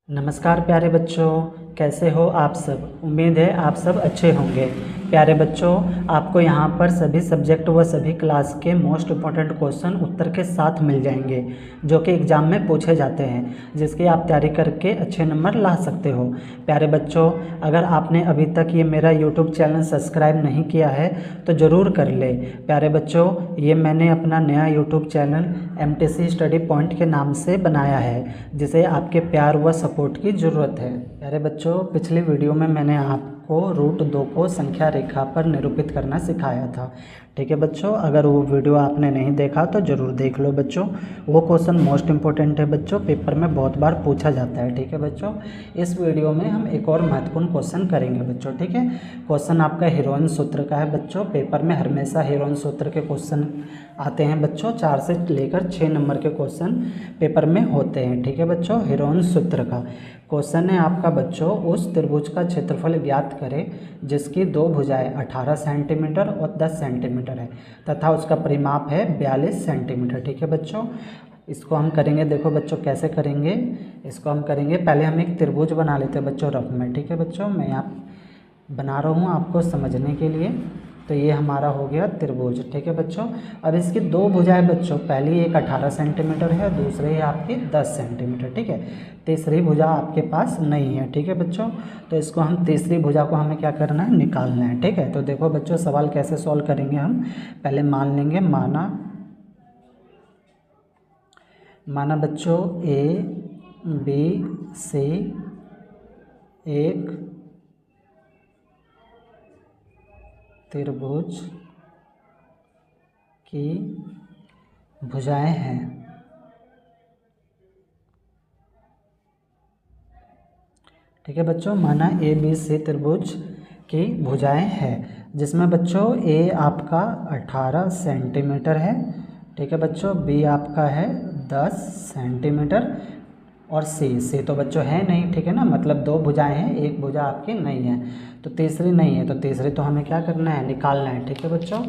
नमस्कार प्यारे बच्चों, कैसे हो आप सब। उम्मीद है आप सब अच्छे होंगे। प्यारे बच्चों, आपको यहाँ पर सभी सब्जेक्ट व सभी क्लास के मोस्ट इम्पॉर्टेंट क्वेश्चन उत्तर के साथ मिल जाएंगे, जो कि एग्ज़ाम में पूछे जाते हैं, जिसकी आप तैयारी करके अच्छे नंबर ला सकते हो। प्यारे बच्चों, अगर आपने अभी तक ये मेरा यूट्यूब चैनल सब्सक्राइब नहीं किया है तो ज़रूर कर ले। प्यारे बच्चों, ये मैंने अपना नया YouTube channel MTC study point के नाम से बनाया है, जिसे आपके प्यार व सपोर्ट की ज़रूरत है। प्यारे बच्चों, पिछली वीडियो में मैंने आपको रूट 2 को संख्या रेखा पर निरूपित करना सिखाया था। ठीक है बच्चों, अगर वो वीडियो आपने नहीं देखा तो ज़रूर देख लो बच्चों। वो क्वेश्चन मोस्ट इंपॉर्टेंट है बच्चों, पेपर में बहुत बार पूछा जाता है। ठीक है बच्चों, इस वीडियो में हम एक और महत्वपूर्ण क्वेश्चन करेंगे बच्चों। ठीक है, क्वेश्चन आपका हीरोइन सूत्र का है बच्चों। पेपर में हमेशा हीरोइन सूत्र के क्वेश्चन आते हैं बच्चों। 4 से लेकर 6 नंबर के क्वेश्चन पेपर में होते हैं। ठीक है बच्चों, हीरोइन सूत्र का क्वेश्चन है आपका बच्चों। उस त्रिभुज का क्षेत्रफल ज्ञात करें जिसकी 2 भुजाएं 18 सेंटीमीटर और 10 सेंटीमीटर है तथा उसका परिमाप है 42 सेंटीमीटर। ठीक है बच्चों, इसको हम करेंगे। देखो बच्चों कैसे करेंगे, इसको हम करेंगे। पहले हम एक त्रिभुज बना लेते हैं बच्चों रफ में। ठीक है बच्चों, मैं यहाँ बना रहा हूँ आपको समझने के लिए। तो ये हमारा हो गया त्रिभुज। ठीक है बच्चों, अब इसकी 2 भुजाएं बच्चों, पहली एक 18 सेंटीमीटर है, दूसरी है आपकी 10 सेंटीमीटर। ठीक है, तीसरी भुजा आपके पास नहीं है। ठीक है बच्चों, तो इसको हम तीसरी भुजा को हमें क्या करना है, निकालना है। ठीक है, तो देखो बच्चों सवाल कैसे सॉल्व करेंगे हम। पहले मान लेंगे, माना बच्चों ABC एक त्रिभुज की भुजाएं हैं। ठीक है बच्चों, माना ABC त्रिभुज की भुजाएं हैं, जिसमें बच्चों A आपका 18 सेंटीमीटर है। ठीक है बच्चों, B आपका है 10 सेंटीमीटर और C तो बच्चों है नहीं। ठीक है ना, मतलब 2 भुजाएं हैं, एक भुजा आपकी नहीं है, तो तीसरी नहीं है, तो तीसरी तो हमें क्या करना है, निकालना है। ठीक है बच्चों,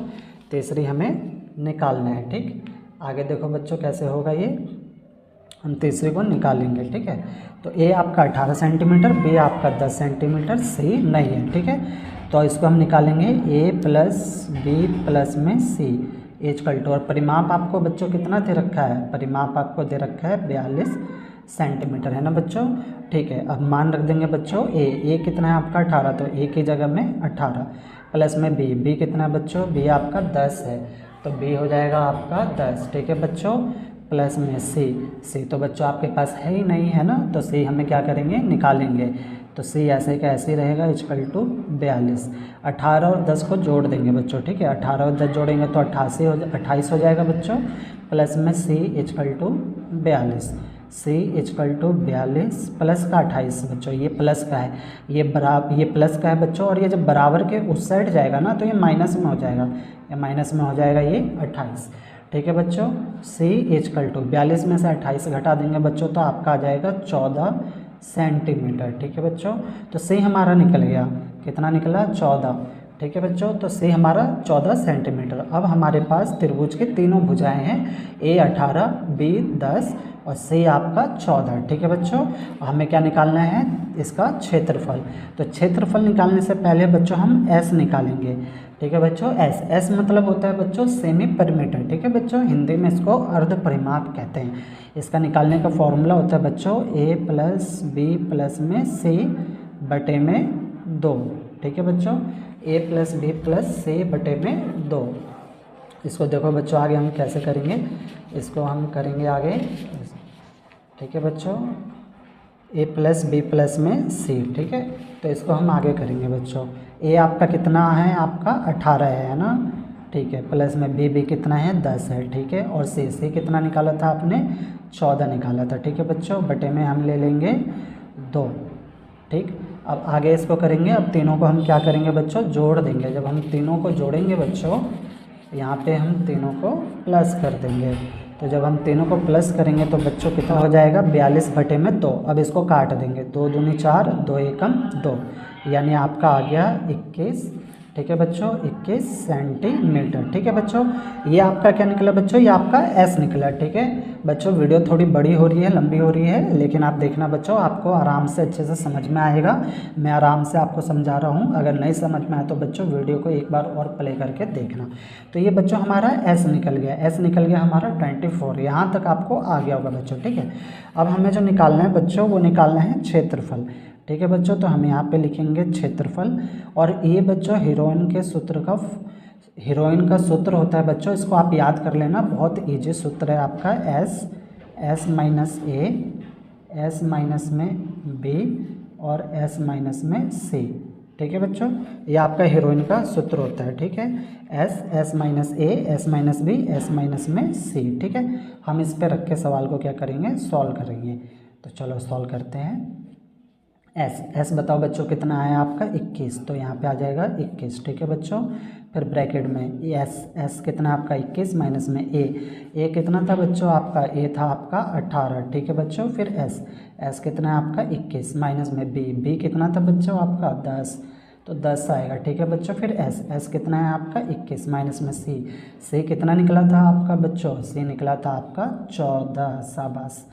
तीसरी हमें निकालना है। ठीक, आगे देखो बच्चों कैसे होगा ये, हम तीसरी को निकालेंगे। ठीक है, तो A आपका 18 सेंटीमीटर, B आपका 10 सेंटीमीटर, C नहीं है। ठीक है, तो इसको हम निकालेंगे A प्लस B प्लस में C इक्वल टू, और परिमाप आपको बच्चों कितना दे रखा है, परिमाप आपको दे रखा है 42 सेंटीमीटर, है ना बच्चों। ठीक है, अब मान रख देंगे बच्चों A कितना है आपका 18, तो A की जगह में 18 प्लस में B कितना है बच्चों, B आपका 10 है, तो B हो जाएगा आपका 10। ठीक है बच्चों, प्लस में C तो बच्चों आपके पास है ही नहीं, है ना, तो C हमें क्या करेंगे, निकालेंगे। तो C ऐसे का ऐसे ही रहेगा इक्वल टू 42। 18 और 10 को जोड़ देंगे बच्चों। ठीक है, 18 और 10 जोड़ेंगे तो 28 हो जाएगा बच्चों, प्लस में C equal to 42। C equal to 42 plus का 28 बच्चों, ये प्लस का है, ये प्लस का है बच्चों, और ये जब बराबर के उस साइड जाएगा ना तो ये माइनस में हो जाएगा, ये माइनस में हो जाएगा ये 28। ठीक है बच्चों, C इक्वल टू 42 में से 28 घटा देंगे बच्चों तो आपका आ जाएगा 14 सेंटीमीटर। ठीक है बच्चों, तो C हमारा निकल गया, कितना निकला, 14। ठीक है बच्चों, तो C हमारा 14 सेंटीमीटर। अब हमारे पास त्रिभुज की तीनों भुजाएं हैं, A 18, B 10 और C आपका 14। ठीक है बच्चों, हमें क्या निकालना है, इसका क्षेत्रफल। तो क्षेत्रफल निकालने से पहले बच्चों हम S निकालेंगे। ठीक है बच्चों, S मतलब होता है बच्चों सेमी परिमीटर। ठीक है बच्चों, हिंदी में इसको अर्ध परिमाप कहते हैं। इसका निकालने का फॉर्मूला होता है बच्चों A प्लस B प्लस में C बटे में 2। ठीक है बच्चों, A plus B plus C बटे में 2। इसको देखो बच्चों आगे हम कैसे करेंगे, इसको हम करेंगे आगे। ठीक है बच्चों, A प्लस B प्लस में C। ठीक है, तो इसको हम आगे करेंगे बच्चों। A आपका कितना है, आपका 18 है ना, ठीक है, प्लस में B कितना है, 10 है। ठीक है, और C कितना निकाला था आपने, 14 निकाला था। ठीक है बच्चों, बटे में हम ले लेंगे 2। ठीक, अब आगे इसको करेंगे। अब तीनों को हम क्या करेंगे बच्चों, जोड़ देंगे। जब हम तीनों को जोड़ेंगे बच्चों, यहाँ पे हम तीनों को प्लस कर देंगे। तो जब हम तीनों को प्लस करेंगे तो बच्चों कितना हो जाएगा, 42 बटे में 2। अब इसको काट देंगे, 2 दूनी 4, 2 एकम 2, यानी आपका आ गया 21 ठीक है बच्चों, 21 सेंटीमीटर। ठीक है बच्चों, ये आपका क्या निकला बच्चों, ये आपका एस निकला। ठीक है बच्चों, वीडियो थोड़ी बड़ी हो रही है, लंबी हो रही है, लेकिन आप देखना बच्चों, आपको आराम से अच्छे से समझ में आएगा। मैं आराम से आपको समझा रहा हूँ, अगर नहीं समझ में आए तो बच्चों वीडियो को एक बार और प्ले करके देखना। तो ये बच्चों हमारा एस निकल गया, एस निकल गया हमारा 24, यहाँ तक आपको आ गया होगा बच्चों। ठीक है, अब हमें जो निकालना है बच्चों, वो निकालना है क्षेत्रफल। ठीक है बच्चों, तो हम यहाँ पे लिखेंगे क्षेत्रफल। और ये बच्चों हीरोइन का सूत्र होता है बच्चों, इसको आप याद कर लेना, बहुत इजी सूत्र है आपका, S minus A, S minus में बी और एस माइनस में सी। ठीक है बच्चों, ये आपका हीरोइन का सूत्र होता है। ठीक है, S minus A, S minus B, S minus में सी। ठीक है, हम इस पे रख के सवाल को क्या करेंगे, सॉल्व करेंगे। तो चलो सॉल्व करते हैं। एस बताओ बच्चों कितना आया आपका, 21, तो यहाँ पे आ जाएगा 21। ठीक है बच्चों, फिर ब्रैकेट में एस कितना आपका 21 माइनस में ए कितना था बच्चों आपका, ए था आपका 18। ठीक है बच्चों, फिर एस कितना है आपका 21 माइनस में बी कितना था बच्चों आपका 10, तो 10 आएगा। ठीक है बच्चों, फिर एस कितना है आपका 21 माइनस में सी कितना निकला था आपका बच्चों, सी निकला था आपका 14। शाबाश।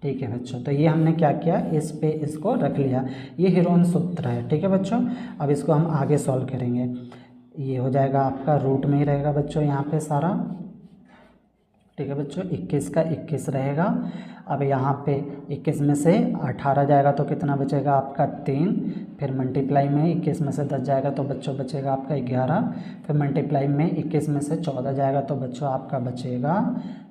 ठीक है बच्चों, तो ये हमने क्या किया, इस पे इसको रख लिया, ये हीरोइन सूत्र है। ठीक है बच्चों, अब इसको हम आगे सॉल्व करेंगे। ये हो जाएगा आपका रूट में ही रहेगा बच्चों यहाँ पे सारा। ठीक है बच्चों, 21 का 21 रहेगा। अब यहाँ पे 21 में से 18 जाएगा तो कितना बचेगा आपका 3, फिर मल्टीप्लाई में 21 में से 10 जाएगा तो बच्चों बचेगा आपका 11, फिर मल्टीप्लाई में 21 में से 14 जाएगा तो बच्चों आपका बचेगा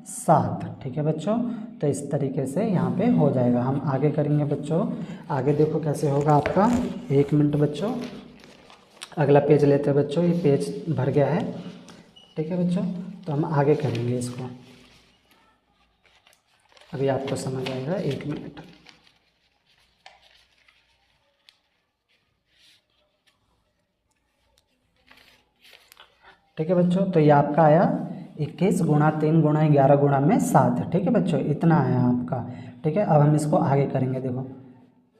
7। ठीक है बच्चों, तो इस तरीके से यहाँ पे हो जाएगा। हम आगे करेंगे बच्चों, आगे देखो कैसे होगा आपका। 1 मिनट बच्चों, अगला पेज लेते हैं बच्चों, ये पेज भर गया है। ठीक है बच्चों, तो हम आगे करेंगे इसको, अभी आपको समझ आएगा। 1 मिनट। ठीक है बच्चों, तो ये आपका आया 21 गुणा 3 गुणा 11 गुणा में 7। ठीक है बच्चों, इतना आया आपका। ठीक है, अब हम इसको आगे करेंगे। देखो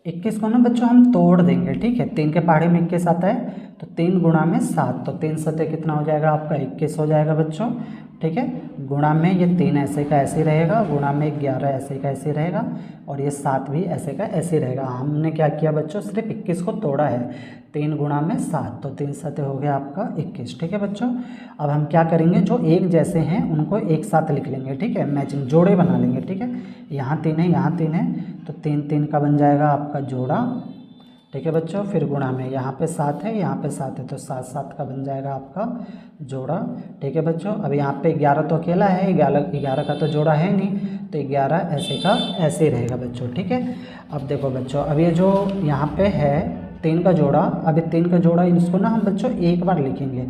21 को ना बच्चों हम तोड़ देंगे। ठीक है, 3 के पहाड़े में 21 आता है, तो 3 गुणा में 7, तो 3 सते कितना हो जाएगा आपका 21 हो जाएगा बच्चों। ठीक है, गुणा में ये 3 ऐसे का ऐसे रहेगा, गुणा में 11 ऐसे का ऐसे रहेगा, और ये 7 भी ऐसे का ऐसे रहेगा। हमने क्या किया बच्चों, सिर्फ 21 को तोड़ा है, 3 गुणा में 7, तो 3 सते हो गया आपका 21। ठीक है बच्चों, अब हम क्या करेंगे, जो एक जैसे हैं उनको एक साथ लिख लेंगे। ठीक है, मैचिंग जोड़े बना लेंगे। ठीक है, यहाँ 3 है, यहाँ 3 है, तो 3 का बन जाएगा आपका जोड़ा। ठीक है बच्चों, फिर गुणा में यहाँ पे 7 है, यहाँ पे 7 है, तो 7 का बन जाएगा आपका जोड़ा। ठीक है बच्चों, अब यहाँ पे 11 तो अकेला है, 11 का तो जोड़ा है नहीं, तो 11 ऐसे का ऐसे ही रहेगा बच्चों। ठीक है, अब देखो बच्चों, अब ये जो यहाँ पे है 3 का जोड़ा, अब 3 का जोड़ा इसको ना हम बच्चों एक बार लिखेंगे।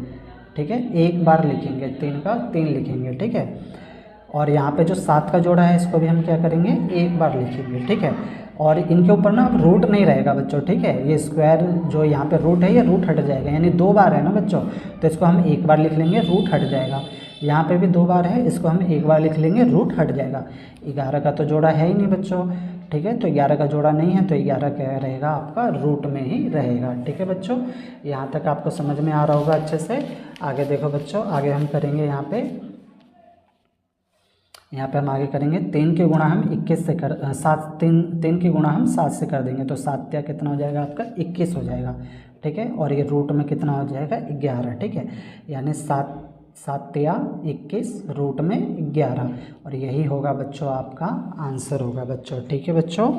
ठीक है, एक बार लिखेंगे, 3 का 3 लिखेंगे। ठीक है, और यहाँ पे जो 7 का जोड़ा है इसको भी हम क्या करेंगे, एक बार लिखेंगे। ठीक है, और इनके ऊपर ना अब रूट नहीं रहेगा बच्चों। ठीक है, ये स्क्वायर जो यहाँ पे रूट है, ये रूट हट जाएगा, यानी 2 बार है ना बच्चों, तो इसको हम एक बार लिख लेंगे, रूट हट जाएगा। यहाँ पे भी 2 बार है, इसको हम एक बार लिख लेंगे, रूट हट जाएगा। 11 का तो जोड़ा है ही नहीं बच्चों। ठीक है, तो 11 का जोड़ा नहीं है, तो 11 क्या रहेगा आपका, रूट में ही रहेगा। ठीक है बच्चों, यहाँ तक आपको समझ में आ रहा होगा अच्छे से। आगे देखो बच्चों, आगे हम करेंगे यहाँ पे हम आगे करेंगे 3 के गुणा हम 21 से कर 3 के गुणा हम 7 से कर देंगे, तो 7 या कितना हो जाएगा आपका 21 हो जाएगा। ठीक है, और ये रूट में कितना हो जाएगा 11। ठीक है, यानी 7 या 21 रूट में 11, और यही होगा बच्चों आपका आंसर होगा बच्चों। ठीक है बच्चों,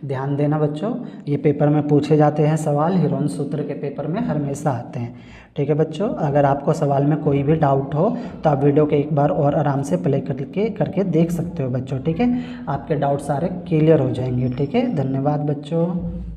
ध्यान देना बच्चों, ये पेपर में पूछे जाते हैं सवाल, हीरोइन सूत्र के पेपर में हमेशा आते हैं। ठीक है बच्चों, अगर आपको सवाल में कोई भी डाउट हो तो आप वीडियो को एक बार और आराम से प्ले करके देख सकते हो बच्चों। ठीक है, आपके डाउट सारे क्लियर हो जाएंगे। ठीक है, धन्यवाद बच्चों।